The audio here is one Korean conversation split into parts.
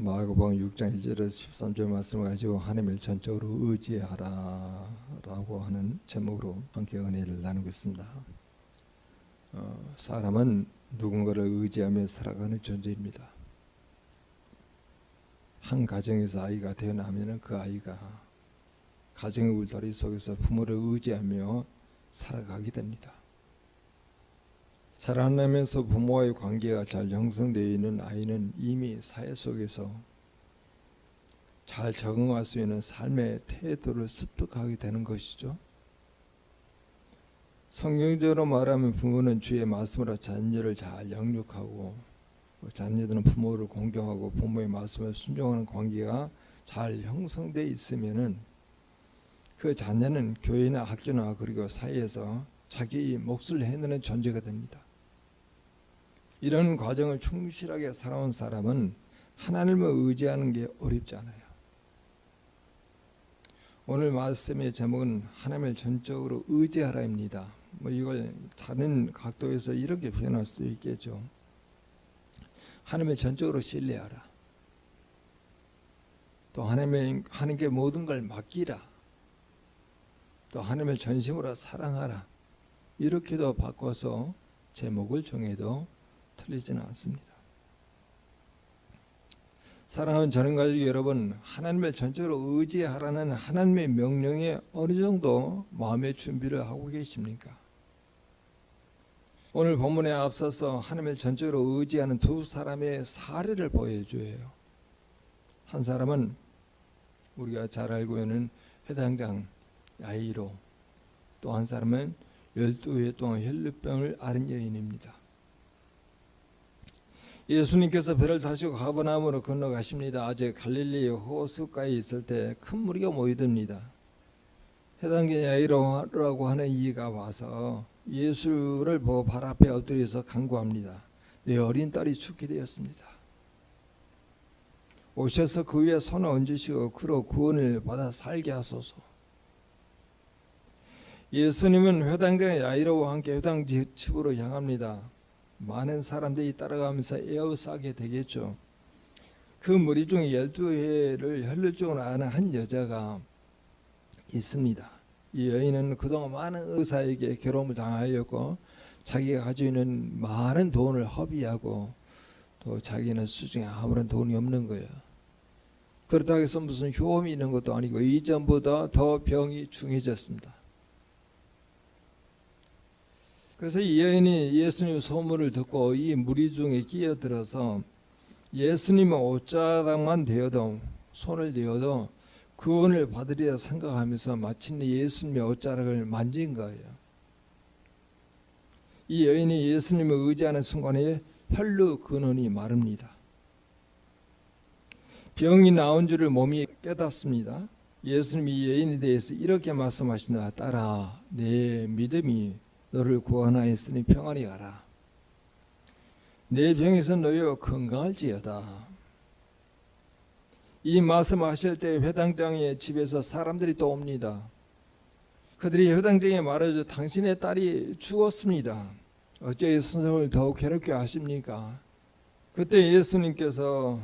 마가복음 6장 1절에서 13절 말씀을 가지고 하나님을 전적으로 의지하라 라고 하는 제목으로 함께 은혜를 나누고 있습니다. 사람은 누군가를 의지하며 살아가는 존재입니다. 한 가정에서 아이가 태어나면 그 아이가 가정의 울타리 속에서 부모를 의지하며 살아가게 됩니다. 자라나면서 부모와의 관계가 잘 형성되어 있는 아이는 이미 사회 속에서 잘 적응할 수 있는 삶의 태도를 습득하게 되는 것이죠. 성경적으로 말하면 부모는 주의 말씀으로 자녀를 잘 양육하고 자녀들은 부모를 공경하고 부모의 말씀을 순종하는 관계가 잘 형성되어 있으면은 그 자녀는 교회나 학교나 그리고 사회에서 자기 몫을 해내는 존재가 됩니다. 이런 과정을 충실하게 살아온 사람은 하나님을 의지하는 게 어렵지 않아요. 오늘 말씀의 제목은 하나님을 전적으로 의지하라입니다. 이걸 다른 각도에서 이렇게 표현할 수도 있겠죠. 하나님을 전적으로 신뢰하라. 또 하나님께 모든 걸 맡기라. 또 하나님을 전심으로 사랑하라. 이렇게도 바꿔서 제목을 정해도 틀리지는 않습니다. 사랑하는 저는 가족 여러분, 하나님을 전적으로 의지하라는 하나님의 명령에 어느 정도 마음의 준비를 하고 계십니까? 오늘 본문에 앞서서 하나님을 전적으로 의지하는 두 사람의 사례를 보여줘요. 한 사람은 우리가 잘 알고 있는 회당장 야이로, 또 한 사람은 12해 동안 혈루병을 앓은 여인입니다. 예수님께서 배를 타시고 가버나움으로 건너가십니다. 아직 갈릴리 호수가에 있을 때 큰 무리가 모이듭니다. 회당장 야이로라고 하는 이가 와서 예수를 보고 발 앞에 엎드려서 간구합니다. 내 어린 딸이 죽게 되었습니다. 오셔서 그 위에 손을 얹으시고 그로 구원을 받아 살게 하소서. 예수님은 회당장 야이로와 함께 회당 측으로 향합니다. 많은 사람들이 따라가면서 에워싸게 되겠죠. 그 무리 중에 12해를 혈루증으로 앓는 한 여자가 있습니다. 이 여인은 그동안 많은 의사에게 괴로움을 당하였고 자기가 가지고 있는 많은 돈을 허비하고 또 자기는 수중에 아무런 돈이 없는 거예요. 그렇다고 해서 무슨 효험이 있는 것도 아니고 이전보다 더 병이 중해졌습니다. 그래서 이 여인이 예수님 소문을 듣고 이 무리 중에 끼어들어서 예수님의 옷자락만 대어도 손을 대어도 구원을 받으리라 생각하면서 마침내 예수님의 옷자락을 만진 거예요. 이 여인이 예수님을 의지하는 순간에 혈루 근원이 마릅니다. 병이 나온 줄을 몸이 깨닫습니다. 예수님이 이 여인에 대해서 이렇게 말씀하신다. 딸아, 내 믿음이 너를 구원하였으니 평안히 가라. 내 병에서 놓여 건강할지어다. 이 말씀하실 때 회당장의 집에서 사람들이 또 옵니다. 그들이 회당장에 말하죠. 당신의 딸이 죽었습니다. 어째 선생을 더욱 괴롭게 하십니까? 그때 예수님께서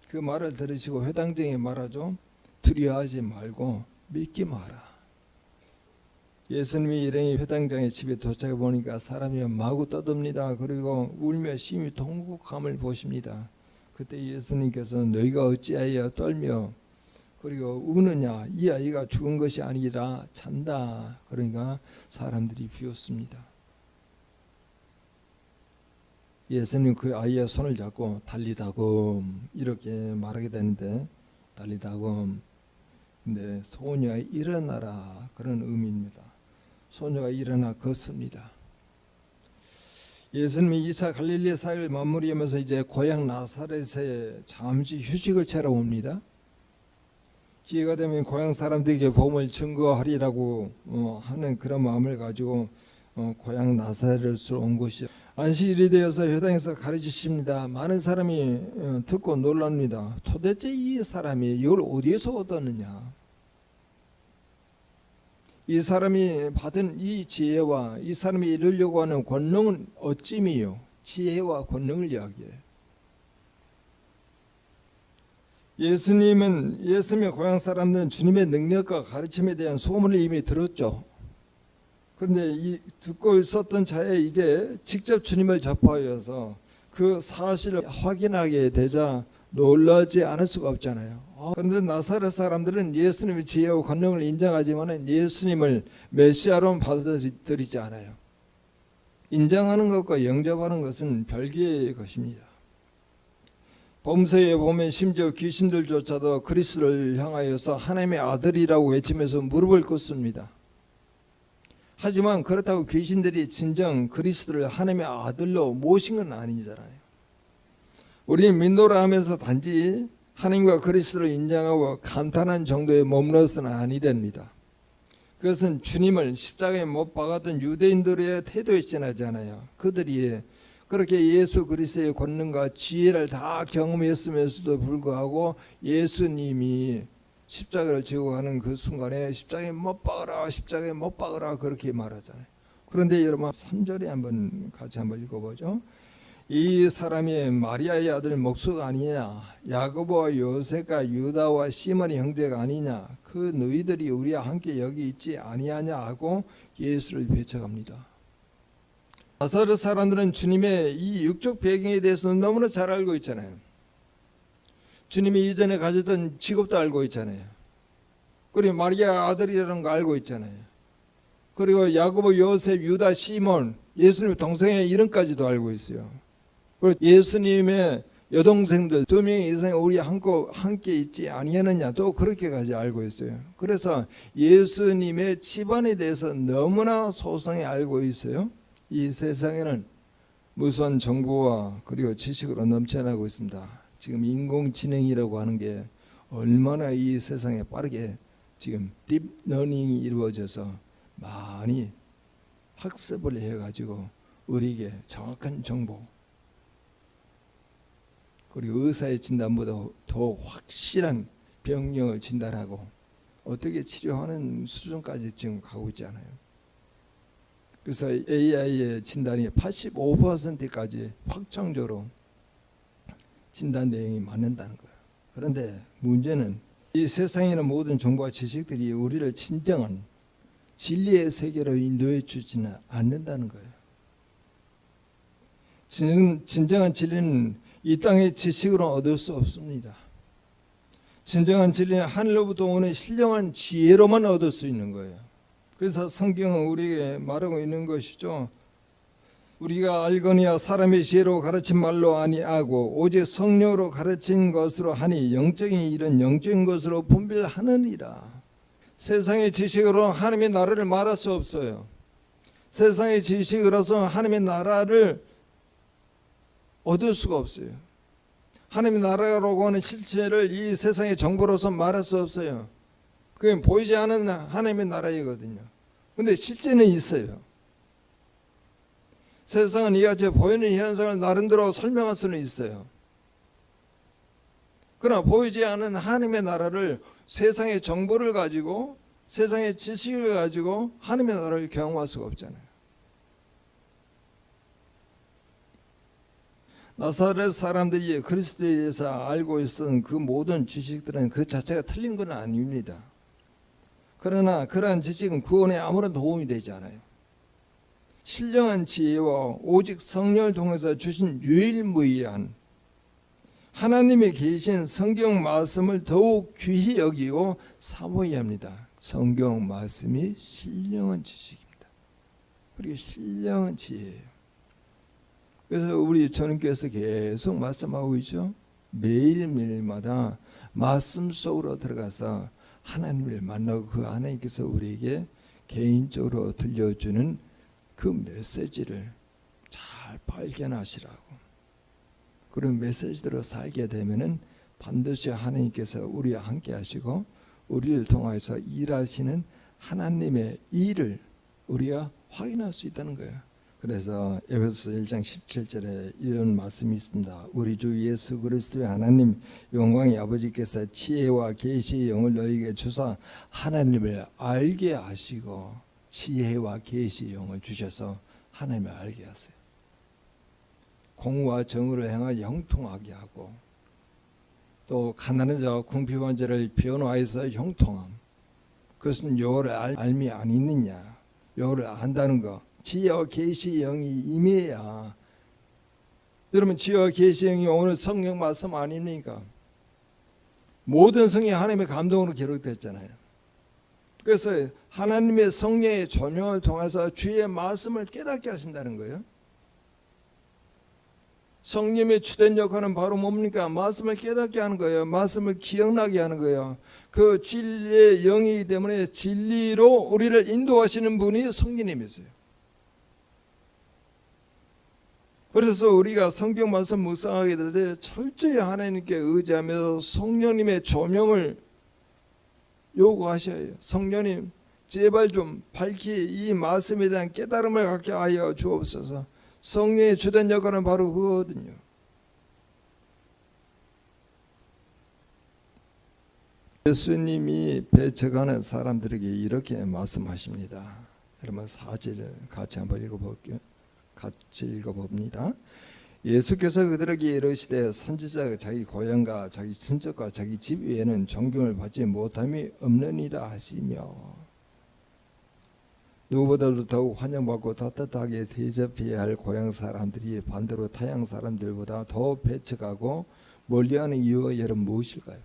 그 말을 들으시고 회당장에 말하죠. 두려워하지 말고 믿기 마라. 예수님이 일행이 회당장의 집에 도착해 보니까 사람이 마구 떠듭니다. 그리고 울며 심히 통곡함을 보십니다. 그때 예수님께서 너희가 어찌하여 떨며 그리고 우느냐? 이 아이가 죽은 것이 아니라 잔다. 그러니까 사람들이 비웃습니다. 예수님 그 아이의 손을 잡고 달리다금 이렇게 말하게 되는데 달리다금 근데 소녀야 일어나라 그런 의미입니다. 소녀가 일어나 걷습니다. 예수님이 2차 갈릴리 사역을 마무리하면서 이제 고향 나사렛에 잠시 휴식을 채러 옵니다. 기회가 되면 고향 사람들에게 복음을 증거하리라고 하는 그런 마음을 가지고 고향 나사렛으로 온 것이죠. 안식일이 되어서 회당에서 가르치십니다. 많은 사람이 듣고 놀랍니다. 도대체 이 사람이 이걸 어디에서 얻었느냐? 이 사람이 받은 이 지혜와 이 사람이 이루려고 하는 권능은 어찌미요? 지혜와 권능을 이야기해요. 예수님의 고향 사람들은 주님의 능력과 가르침에 대한 소문을 이미 들었죠. 그런데 듣고 있었던 자에 이제 직접 주님을 접하여서 그 사실을 확인하게 되자 놀라지 않을 수가 없잖아요. 그런데 나사렛 사람들은 예수님의 지혜와 권능을 인정하지만 예수님을 메시아로 받아들이지 않아요. 인정하는 것과 영접하는 것은 별개의 것입니다. 범서에 보면 심지어 귀신들조차도 그리스도를 향하여서 하나님의 아들이라고 외치면서 무릎을 꿇습니다. 하지만 그렇다고 귀신들이 진정 그리스도를 하나님의 아들로 모신 건 아니잖아요. 우리는 믿노라 하면서 단지 하나님과 그리스도를 인정하고 감탄한 정도에 머물러서는 아니 됩니다. 그것은 주님을 십자가에 못 박았던 유대인들의 태도에 지나지 않아요. 그들이 그렇게 예수 그리스도의 권능과 지혜를 다 경험했으면서도 불구하고 예수님이 십자가를 지고 가는 그 순간에 십자가에 못 박으라, 십자가에 못 박으라 그렇게 말하잖아요. 그런데 여러분 3절에 같이 한번 읽어보죠. 이 사람이 마리아의 아들 목수가 아니냐, 야고보와 요셉과 유다와 시몬의 형제가 아니냐, 그 너희들이 우리와 함께 여기 있지 아니하냐 하고 예수를 배척합니다. 나사렛 사람들은 주님의 이 육적 배경에 대해서는 너무나 잘 알고 있잖아요. 주님이 이전에 가졌던 직업도 알고 있잖아요. 그리고 마리아 아들이라는 거 알고 있잖아요. 그리고 야고보, 요셉, 유다, 시몬, 예수님의 동생의 이름까지도 알고 있어요. 그리고 예수님의 여동생들 2명 이상 우리와 함께 있지 아니하느냐 또 그렇게까지 알고 있어요. 그래서 예수님의 집안에 대해서 너무나 소상히 알고 있어요. 이 세상에는 무수한 정보와 그리고 지식으로 넘쳐나고 있습니다. 지금 인공지능이라고 하는 게 얼마나 이 세상에 빠르게 지금 딥러닝이 이루어져서 많이 학습을 해가지고 우리에게 정확한 정보 그리고 의사의 진단보다 더 확실한 병명을 진단하고 어떻게 치료하는 수준까지 지금 가고 있잖아요. 그래서 AI의 진단이 85%까지 확정적으로 진단 내용이 맞는다는 거예요. 그런데 문제는 이 세상에 있는 모든 정보와 지식들이 우리를 진정한 진리의 세계로 인도해 주지는 않는다는 거예요. 진정한 진리는 이 땅의 지식으로 얻을 수 없습니다. 진정한 진리는 하늘로부터 오는 신령한 지혜로만 얻을 수 있는 거예요. 그래서 성경은 우리에게 말하고 있는 것이죠. 우리가 알거니와 사람의 지혜로 가르친 말로 아니하고 오직 성령으로 가르친 것으로 하니 영적인 일은 영적인 것으로 분별하느니라. 세상의 지식으로 하나님의 나라를 말할 수 없어요. 세상의 지식으로서 하나님의 나라를 얻을 수가 없어요. 하나님의 나라라고 하는 실체를 이 세상의 정보로서 말할 수 없어요. 그게 보이지 않는 하나님의 나라이거든요. 근데 실제는 있어요. 세상은 이같이 보이는 현상을 나름대로 설명할 수는 있어요. 그러나 보이지 않는 하나님의 나라를 세상의 정보를 가지고 세상의 지식을 가지고 하나님의 나라를 경험할 수가 없잖아요. 나사렛 사람들이 그리스도에 대해서 알고 있었던 그 모든 지식들은 그 자체가 틀린 건 아닙니다. 그러나 그러한 지식은 구원에 아무런 도움이 되지 않아요. 신령한 지혜와 오직 성령을 통해서 주신 유일무이한 하나님의 계신 성경 말씀을 더욱 귀히 여기고 사모해야 합니다. 성경 말씀이 신령한 지식입니다. 그리고 신령한 지혜예요. 그래서 우리 전은교회에서 계속 말씀하고 있죠. 매일매일마다 말씀 속으로 들어가서 하나님을 만나고 그 하나님께서 우리에게 개인적으로 들려주는 그 메시지를 잘 발견하시라고. 그런 메시지대로 살게 되면은 반드시 하나님께서 우리와 함께 하시고 우리를 통해서 일하시는 하나님의 일을 우리가 확인할 수 있다는 거예요. 그래서 에베소서 1장 17절에 이런 말씀이 있습니다. 우리 주 예수 그리스도의 하나님 영광의 아버지께서 지혜와 계시의 영을 너희에게 주사 하나님을 알게 하시고 지혜와 계시의 영을 주셔서 하나님을 알게 하세요. 공과 정의를 행하여 형통하게 하고 또 가난한 자와 궁핍한 자를 변호하여서 형통함. 그것은 여호와를 알미 안 있느냐. 여호와를 안다는 거. 지혜와 계시의 영이 임해야. 여러분, 지혜와 계시의 영이 오늘 성경 말씀 아닙니까? 모든 성경이 하나님의 감동으로 기록됐잖아요. 그래서 하나님의 성령의 조명을 통해서 주의 말씀을 깨닫게 하신다는 거예요. 성령의 주된 역할은 바로 뭡니까? 말씀을 깨닫게 하는 거예요. 말씀을 기억나게 하는 거예요. 그 진리의 영이기 때문에 진리로 우리를 인도하시는 분이 성령님이세요. 그래서 우리가 성경 말씀 묵상하게 될 때 철저히 하나님께 의지하면서 성령님의 조명을 요구하셔야 해요. 성령님, 제발 좀 밝히 이 말씀에 대한 깨달음을 갖게 하여 주옵소서. 성령의 주된 역할은 바로 그거거든요. 예수님이 배척하는 사람들에게 이렇게 말씀하십니다. 여러분 4절 같이 한번 읽어볼게요. 같이 읽어봅니다. 예수께서 그들에게 이르시되 선지자가 자기 고향과 자기 친척과 자기 집 외에는 존경을 받지 못함이 없느니라 하시며, 누구보다도 더욱 환영받고 따뜻하게 대접해야 할 고향 사람들이 반대로 타향 사람들보다 더 배척하고 멀리하는 이유가 여러분 무엇일까요?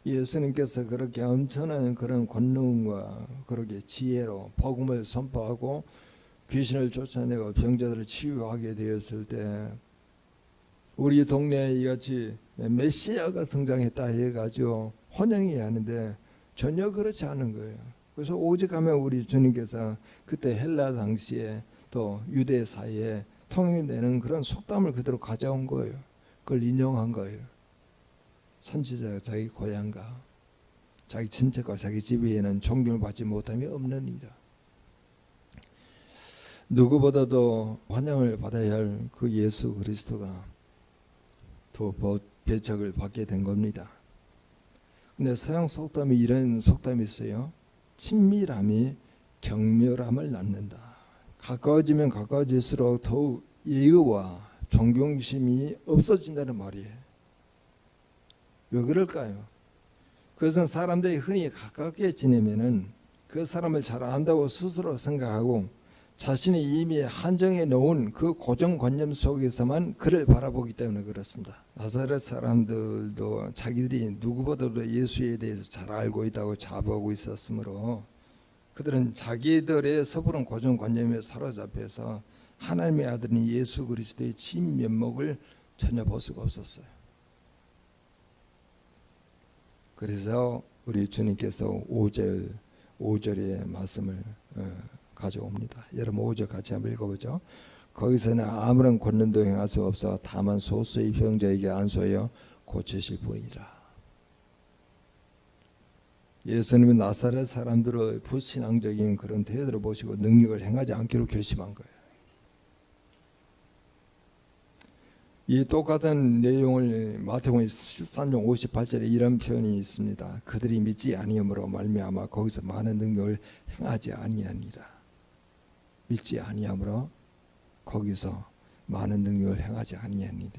예수님께서 그렇게 엄청난 그런 권능과 그렇게 지혜로 복음을 선포하고 귀신을 쫓아내고 병자들을 치유하게 되었을 때 우리 동네에 이같이 메시아가 등장했다 해가지고 환영해야 하는데 전혀 그렇지 않은 거예요. 그래서 오직 하면 우리 주님께서 그때 헬라 당시에 또 유대 사이에 통일되는 그런 속담을 그대로 가져온 거예요. 그걸 인용한 거예요. 선지자가 자기 고향과 자기 친척과 자기 집 외에는 존경을 받지 못함이 없느니라. 누구보다도 환영을 받아야 할 그 예수 그리스도가 더 배척을 받게 된 겁니다. 근데 서양 속담이 이런 속담이 있어요. 친밀함이 경멸함을 낳는다. 가까워지면 가까워질수록 더욱 예의와 존경심이 없어진다는 말이에요. 왜 그럴까요? 그것은 사람들이 흔히 가깝게 지내면은 그 사람을 잘 안다고 스스로 생각하고 자신이 이미 한정해 놓은 그 고정관념 속에서만 그를 바라보기 때문에 그렇습니다. 나사렛 사람들도 자기들이 누구보다도 예수에 대해서 잘 알고 있다고 자부하고 있었으므로 그들은 자기들의 섣부른 고정관념에 사로잡혀서 하나님의 아들인 예수 그리스도의 진면목을 전혀 볼 수가 없었어요. 그래서 우리 주님께서 5절의 말씀을 가져옵니다. 여러분 5절 같이 한번 읽어보죠. 거기서는 아무런 권능도 행할 수 없어 다만 소수의 병자에게 안수하여 고치실 뿐이라. 예수님은 나사렛 사람들의 불신앙적인 그런 태도를 보시고 능력을 행하지 않기로 결심한 거예요. 이 똑같은 내용을 마태복음 13장 58절에 이런 표현이 있습니다. 그들이 믿지 아니함으로 말미암아 거기서 많은 능력을 행하지 아니하니라. 믿지 아니함으로 거기서 많은 능력을 행하지 아니하니라.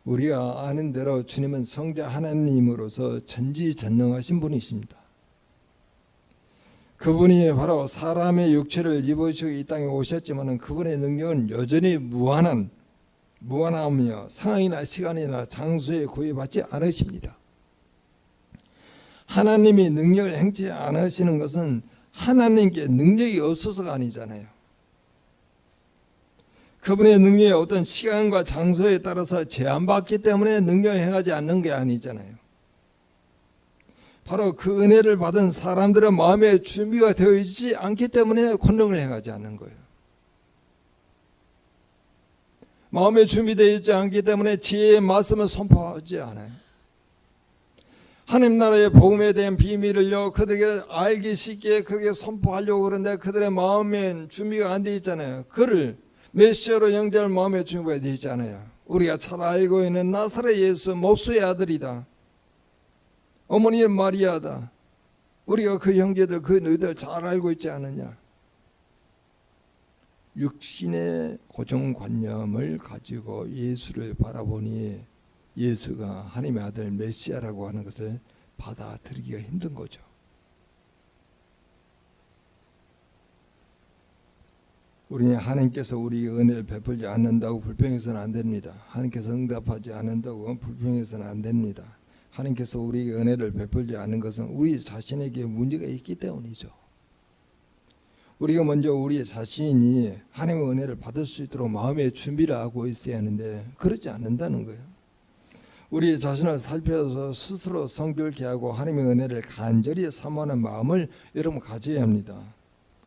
우리가 아는 대로 주님은 성자 하나님으로서 전지전능하신 분이십니다. 그분이 바로 사람의 육체를 입으시고 이 땅에 오셨지만 그분의 능력은 여전히 무한하며 상황이나 시간이나 장소에 구애받지 않으십니다. 하나님이 능력을 행치 않으시는 것은 하나님께 능력이 없어서가 아니잖아요. 그분의 능력이 어떤 시간과 장소에 따라서 제한받기 때문에 능력을 행하지 않는 게 아니잖아요. 바로 그 은혜를 받은 사람들의 마음에 준비가 되어 있지 않기 때문에 권능을 행하지 않는 거예요. 마음에 준비되어 있지 않기 때문에 지혜의 말씀을 선포하지 않아요. 하나님 나라의 복음에 대한 비밀을요 그들에게 알기 쉽게 그렇게 선포하려고 그러는데 그들의 마음에 준비가 안 되어 있잖아요. 그를 메시아로 영접할 마음에 준비가 되어 있잖아요. 우리가 잘 알고 있는 나사렛 예수 목수의 아들이다. 어머니는 마리아다. 우리가 그 형제들 그 너희들 잘 알고 있지 않느냐. 육신의 고정관념을 가지고 예수를 바라보니 예수가 하나님의 아들 메시아라고 하는 것을 받아들이기가 힘든 거죠. 우리는 하나님께서 우리에게 은혜를 베풀지 않는다고 불평해서는 안 됩니다. 하나님께서 응답하지 않는다고 불평해서는 안 됩니다. 하나님께서 우리에게 은혜를 베풀지 않는 것은 우리 자신에게 문제가 있기 때문이죠. 우리가 먼저 우리 자신이 하나님의 은혜를 받을 수 있도록 마음의 준비를 하고 있어야 하는데 그렇지 않는다는 거예요. 우리 자신을 살펴서 스스로 성결케 하고 하나님의 은혜를 간절히 사모하는 마음을 여러분 가져야 합니다.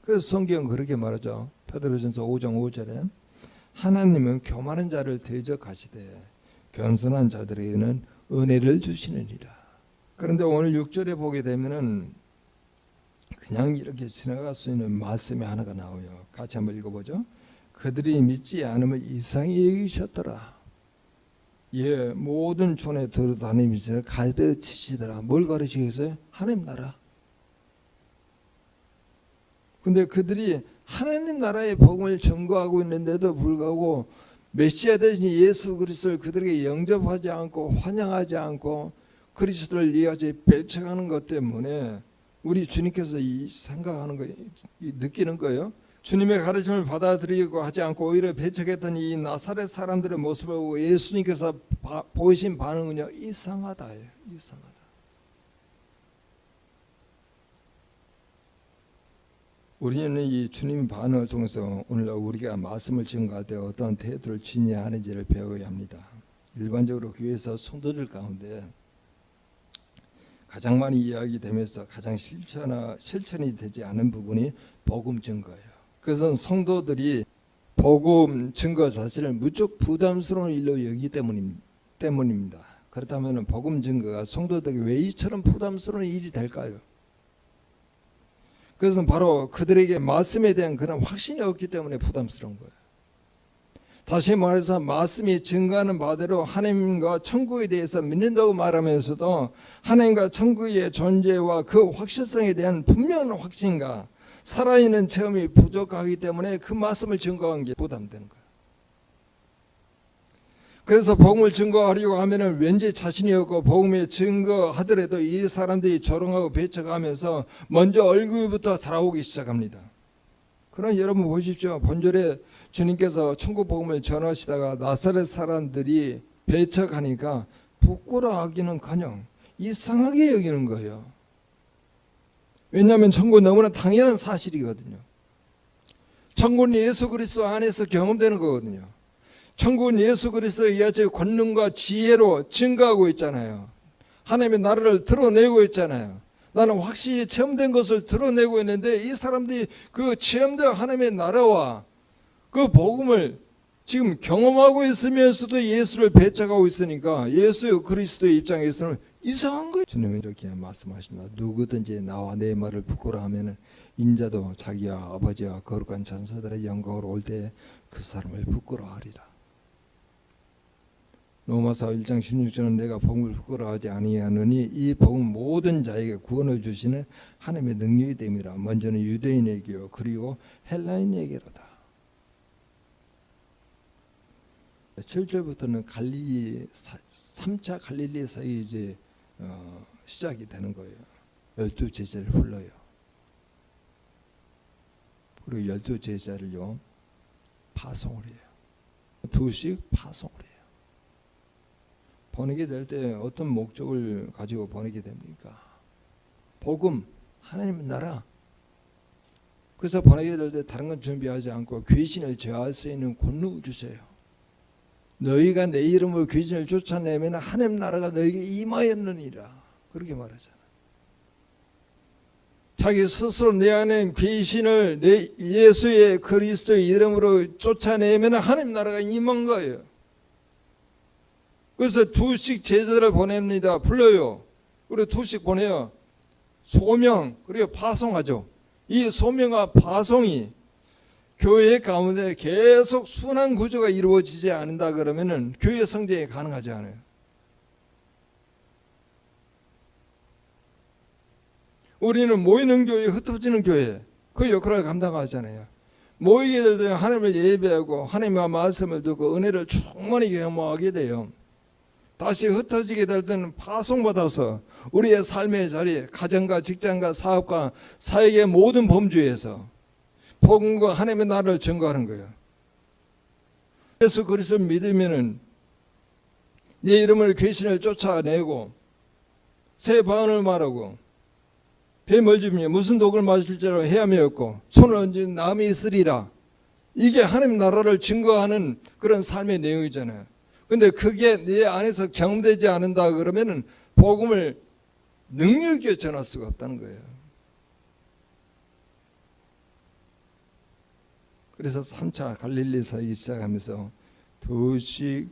그래서 성경은 그렇게 말하죠. 베드로전서 5장 5절에 하나님은 교만한 자를 대적하시되 겸손한 자들에게는 은혜를 주시느니라. 그런데 오늘 6절에 보게 되면은 그냥 이렇게 지나갈 수 있는 말씀이 하나가 나와요. 같이 한번 읽어보죠. 그들이 믿지 않음을 이상히 여기셨더라. 예, 모든 촌에 들어다니면서 가르치시더라. 뭘 가르치겠어요? 하나님 나라. 근데 그들이 하나님 나라의 복음을 전거하고 있는데도 불구하고 메시아 대신 예수 그리스도를 그들에게 영접하지 않고 환영하지 않고 그리스도를 이같이 배척하는 것 때문에 우리 주님께서 이 생각하는 거 느끼는 거예요. 주님의 가르침을 받아들이고 하지 않고 오히려 배척했던 이 나사렛 사람들의 모습을 보고 예수님께서 보이신 반응은요, 이상하다예요. 이상하다. 우리는 이 주님의 반응을 통해서 오늘날 우리가 말씀을 증거할 때 어떤 태도를 지녀야 하는지를 배워야 합니다. 일반적으로 교회에서 성도들 가운데 가장 많이 이야기되면서 가장 실천이 되지 않은 부분이 복음 증거예요. 그것은 성도들이 복음 증거 자체를 무척 부담스러운 일로 여기기 때문입니다. 그렇다면 복음 증거가 성도들에게 왜 이처럼 부담스러운 일이 될까요? 그것은 바로 그들에게 말씀에 대한 그런 확신이 없기 때문에 부담스러운 거예요. 다시 말해서 말씀이 증거하는 바대로 하나님과 천국에 대해서 믿는다고 말하면서도 하나님과 천국의 존재와 그 확실성에 대한 분명한 확신과 살아있는 체험이 부족하기 때문에 그 말씀을 증거하는 게 부담되는 거예요. 그래서 복음을 증거하려고 하면은 왠지 자신이 없고 복음에 증거하더라도 이 사람들이 조롱하고 배척하면서 먼저 얼굴부터 달아오기 시작합니다. 그럼 여러분 보십시오. 본절에 주님께서 천국 복음을 전하시다가 나사렛 사람들이 배척하니까 부끄러워하기는커녕 이상하게 여기는 거예요. 왜냐하면 천국은 너무나 당연한 사실이거든요. 천국은 예수 그리스도 안에서 경험되는 거거든요. 천국은 예수 그리스도의 이하의 권능과 지혜로 증거하고 있잖아요. 하나님의 나라를 드러내고 있잖아요. 나는 확실히 체험된 것을 드러내고 있는데 이 사람들이 그 체험된 하나님의 나라와 그 복음을 지금 경험하고 있으면서도 예수를 배척하고 있으니까 예수 그리스도의 입장에서는 이상한 거예요. 주님은 이렇게 말씀하십니다. 누구든지 나와 내 말을 부끄러워하면 인자도 자기와 아버지와 거룩한 전사들의 영광으로 올 때 그 사람을 부끄러워하리라. 로마서 1장 16절은 내가 복음을 부끄러워하지 아니하느니 이 복음 모든 자에게 구원을 주시는 하나님의 능력이 됨이라. 먼저는 유대인에게요 그리고 헬라인에게로다. 7절부터는 갈릴리 3차 갈릴리 사이 이제 시작이 되는 거예요. 12제자를 불러요. 그리고 12제자를요 파송을 해요. 두씩 파송을 해요. 보내게 될 때 어떤 목적을 가지고 보내게 됩니까? 복음, 하나님의 나라. 그래서 보내게 될 때 다른 건 준비하지 않고 귀신을 제어할 수 있는 권능을 주세요. 너희가 내 이름으로 귀신을 쫓아내면 하나님 나라가 너희에게 임하였느니라. 그렇게 말하잖아요. 자기 스스로 내 안에 귀신을 내 예수의 그리스도의 이름으로 쫓아내면 하나님 나라가 임한 거예요. 그래서 두씩 제자를 보냅니다. 불러요. 그리고 두씩 보내요. 소명 그리고 파송하죠. 이 소명과 파송이 교회 가운데 계속 순환 구조가 이루어지지 않는다 그러면은 교회 성장이 가능하지 않아요. 우리는 모이는 교회, 흩어지는 교회 그 역할을 감당하잖아요. 모이게 될 때 하나님을 예배하고 하나님의 말씀을 듣고 은혜를 충만히 경험하게 돼요. 다시 흩어지게 될 때는 파송받아서 우리의 삶의 자리, 가정과 직장과 사업과 사역의 모든 범주에서 복음과 하나님의 나라를 증거하는 거예요. 예수 그리스도를 믿으면은 네 이름을 귀신을 쫓아내고 새 방언을 말하고 뱀을 집으며 무슨 독을 마실 줄 헤엄이 없고 손을 얹은 남이 있으리라. 이게 하나님 나라를 증거하는 그런 삶의 내용이잖아요. 근데 그게 네 안에서 경험되지 않는다 그러면은 복음을 능력 있게 전할 수가 없다는 거예요. 그래서 3차 갈릴리 사역이 시작하면서 두씩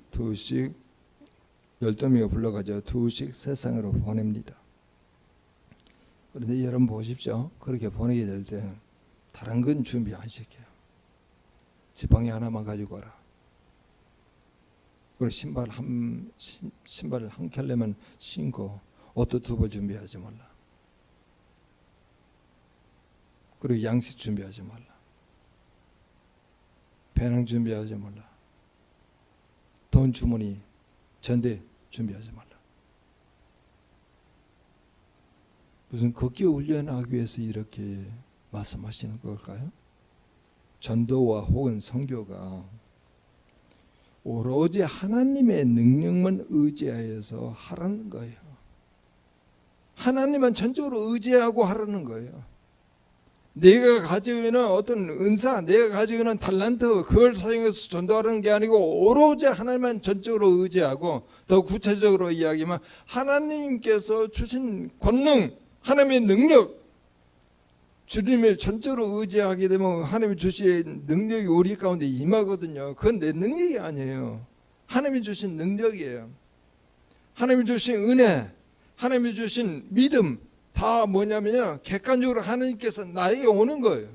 12명을 불러가지고 두씩 세상으로 보냅니다. 그런데 여러분 보십시오. 그렇게 보내게 될 때 다른 건 준비 안 시켜요. 지팡이 하나만 가지고 와라. 그리고 신발을 한 켤레만 신고 옷도 2벌 준비하지 말라. 그리고 양식 준비하지 말라. 배낭 준비하지 말라. 돈 주머니 전대 준비하지 말라. 무슨 걷기 훈련하기 위해서 이렇게 말씀하시는 걸까요? 전도와 혹은 선교가 오로지 하나님의 능력만 의지하여서 하라는 거예요. 하나님만 전적으로 의지하고 하라는 거예요. 내가 가지고 있는 어떤 은사, 내가 가지고 있는 달란트, 그걸 사용해서 전도하는 게 아니고 오로지 하나님만 전적으로 의지하고, 더 구체적으로 이야기하면 하나님께서 주신 권능, 하나님의 능력, 주님을 전적으로 의지하게 되면 하나님이 주신 능력이 우리 가운데 임하거든요. 그건 내 능력이 아니에요. 하나님이 주신 능력이에요. 하나님이 주신 은혜, 하나님이 주신 믿음, 다 뭐냐면요, 객관적으로 하나님께서 나에게 오는 거예요.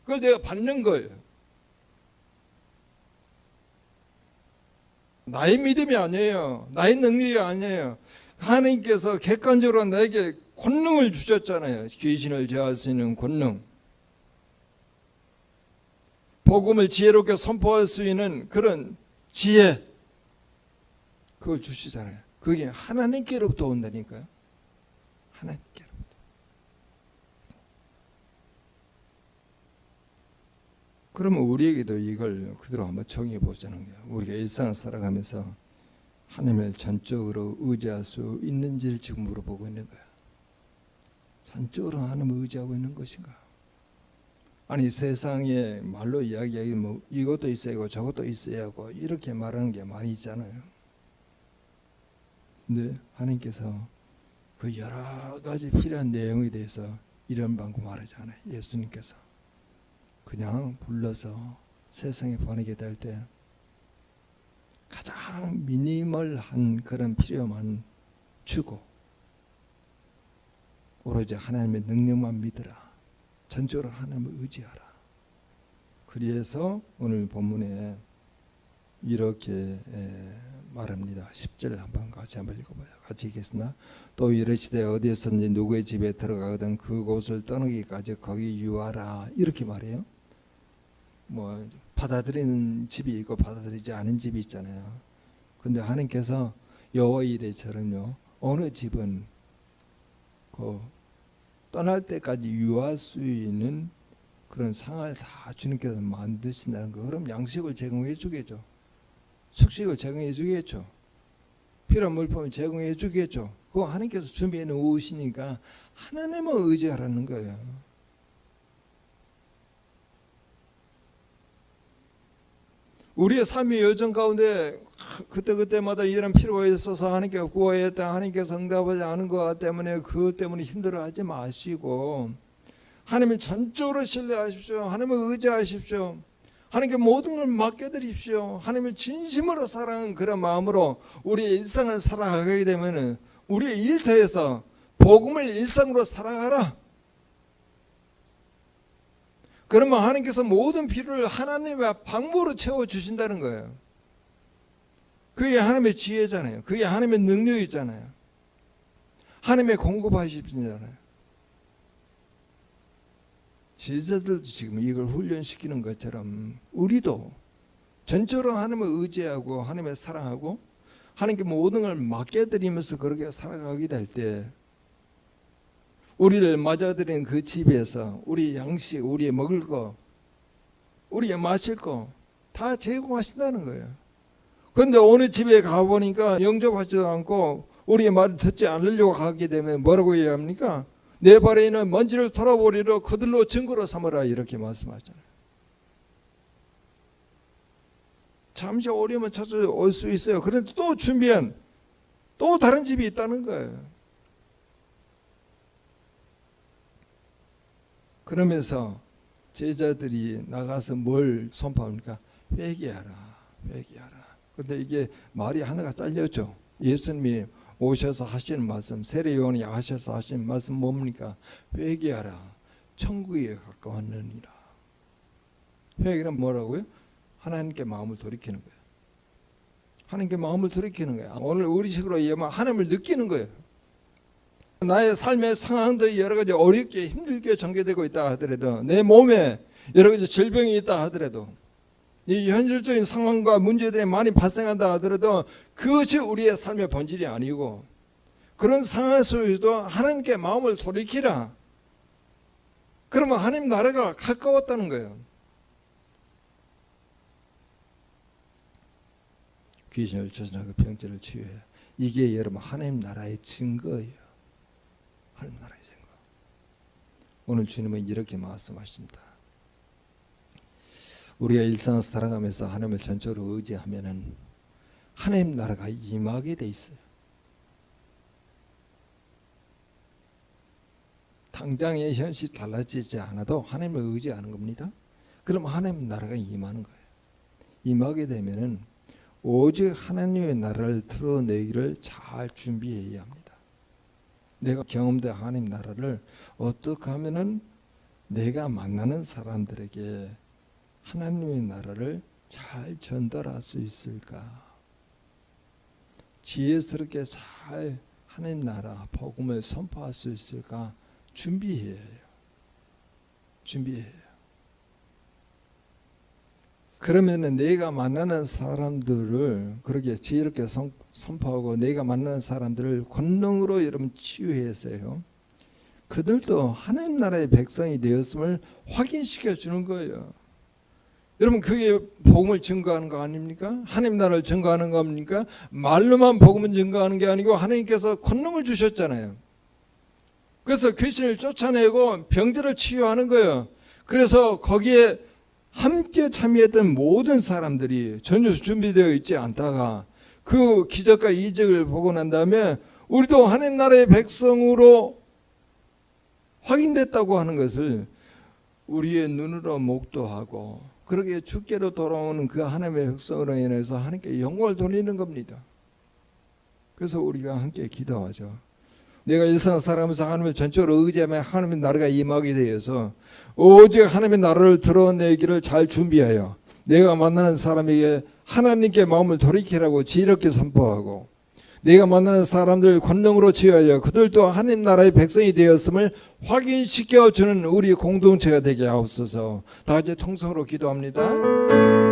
그걸 내가 받는 거예요. 나의 믿음이 아니에요. 나의 능력이 아니에요. 하나님께서 객관적으로 나에게 권능을 주셨잖아요. 귀신을 제어할 수 있는 권능, 복음을 지혜롭게 선포할 수 있는 그런 지혜, 그걸 주시잖아요. 그게 하나님께로부터 온다니까요. 하나님께로부터. 그러면 우리에게도 이걸 그대로 한번 정해 보자는 거예요. 우리가 일상을 살아가면서 하나님을 전적으로 의지할 수 있는지를 지금 물어보고 있는 거예요. 전적으로 하나님을 의지하고 있는 것인가? 아니, 세상에 말로 이야기하기 뭐 이것도 있어야 하고 저것도 있어야 하고 이렇게 말하는 게 많이 있잖아요. 근데 하나님께서 그 여러 가지 필요한 내용에 대해서 이런 방법 말하지 않아요. 예수님께서 그냥 불러서 세상에 보내게 될 때 가장 미니멀한 그런 필요만 주고 오로지 하나님의 능력만 믿으라. 전적으로 하나님을 의지하라. 그래서 오늘 본문에 이렇게 말합니다. 10절 같이 한번 읽어봐요. 같이 읽겠습니다. 또 이르시되 어디에서든지 누구의 집에 들어가거든 그곳을 떠나기까지 거기 유하라. 이렇게 말해요. 뭐 받아들이는 집이 있고 받아들이지 않은 집이 있잖아요. 근데 하나님께서 여호와 이레처럼요, 어느 집은 그 떠날 때까지 유할 수 있는 그런 상을 다 주님께서 만드신다는 거. 그럼 양식을 제공해 주겠죠. 숙식을 제공해 주겠죠. 필요한 물품을 제공해 주겠죠. 그거 하나님께서 준비해 놓으시니까 하나님을 의지하라는 거예요. 우리의 삶의 여정 가운데 그때마다 이런 필요가 있어서 하나님께 구해야 했다, 하나님께서 응답하지 않은 것 때문에 그것 때문에 힘들어하지 마시고 하나님을 전적으로 신뢰하십시오. 하나님을 의지하십시오. 하나님께 모든 걸 맡겨드립시오. 하나님을 진심으로 사랑하는 그런 마음으로 우리의 일상을 살아가게 되면 우리의 일터에서 복음을 일상으로 살아가라. 그러면 하나님께서 모든 필요를 하나님의 방법으로 채워주신다는 거예요. 그게 하나님의 지혜잖아요. 그게 하나님의 능력이잖아요. 하나님의 공급하시잖아요. 제자들도 지금 이걸 훈련시키는 것처럼 우리도 전적으로 하나님을 의지하고 하나님을 사랑하고 하나님께 모든 걸 맡겨드리면서 그렇게 살아가게 될 때 우리를 맞아들이는 그 집에서 우리 양식, 우리의 먹을 거, 우리의 마실 거 다 제공하신다는 거예요. 그런데 어느 집에 가보니까 영접하지도 않고 우리의 말을 듣지 않으려고 하게 되면 뭐라고 해야 합니까? 내 발에 있는 먼지를 털어버리러 그들로 증거로 삼으라 이렇게 말씀하잖아요. 잠시 어려우면 찾아올 수 있어요. 그런데 또 준비한 또 다른 집이 있다는 거예요. 그러면서 제자들이 나가서 뭘 선포합니까? 회개하라, 회개하라. 근데 이게 말이 하나가 잘렸죠. 예수님이 오셔서 하시는 말씀, 세례 요한이 하셔서 하시는 말씀 뭡니까? 회개하라, 천국에 가까웠느니라. 회개는 뭐라고요? 하나님께 마음을 돌이키는 거예요. 하나님께 마음을 돌이키는 거예요. 오늘 우리식으로 얘기하면 하나님을 느끼는 거예요. 나의 삶의 상황들이 여러 가지 어렵게 힘들게 전개되고 있다 하더라도, 내 몸에 여러 가지 질병이 있다 하더라도, 이 현실적인 상황과 문제들이 많이 발생한다 하더라도 그것이 우리의 삶의 본질이 아니고, 그런 상황 속에서도 하나님께 마음을 돌이키라. 그러면 하나님 나라가 가까웠다는 거예요. 귀신을 쫓아내고 병자를 치유해. 이게 여러분 하나님 나라의 증거예요. 하나님 나라의 증거. 오늘 주님은 이렇게 말씀하십니다. 우리가 일상을 살아가면서 하나님을 전적으로 의지하면은 하나님 나라가 임하게 돼 있어요. 당장의 현실이 달라지지 않아도 하나님을 의지하는 겁니다. 그럼 하나님 나라가 임하는 거예요. 임하게 되면은 오직 하나님의 나라를 드러내기를 잘 준비해야 합니다. 내가 경험된 하나님 나라를 어떻게 하면은 내가 만나는 사람들에게 하나님의 나라를 잘 전달할 수 있을까? 지혜스럽게 잘 하나님 나라 복음을 선포할 수 있을까? 준비해야 해요. 준비해야 해요. 그러면은 내가 만나는 사람들을 그렇게 지혜롭게 선포하고 내가 만나는 사람들을 권능으로 여러분 치유해서요, 그들도 하나님 나라의 백성이 되었음을 확인시켜 주는 거예요. 여러분 그게 복음을 증거하는 거 아닙니까? 하나님 나라를 증거하는 겁니까? 말로만 복음을 증거하는 게 아니고 하나님께서 권능을 주셨잖아요. 그래서 귀신을 쫓아내고 병들을 치유하는 거예요. 그래서 거기에 함께 참여했던 모든 사람들이 전혀 준비되어 있지 않다가 그 기적과 이적을 보고 난 다음에 우리도 하나님 나라의 백성으로 확인됐다고 하는 것을 우리의 눈으로 목도하고, 그렇게 주께로 돌아오는 그 하나님의 백성으로 인해서 하나님께 영광을 돌리는 겁니다. 그래서 우리가 함께 기도하죠. 내가 일상 살아가면서 하나님을 전적으로 의지하며 하나님의 나라가 임하게 되어서 오직 하나님의 나라를 드러내기를 잘 준비하여 내가 만나는 사람에게 하나님께 마음을 돌이키라고 지혜롭게 선포하고, 내가 만나는 사람들 권능으로 치유하여 그들도 하나님 나라의 백성이 되었음을 확인시켜주는 우리 공동체가 되게 하옵소서. 다 같이 통성으로 기도합니다.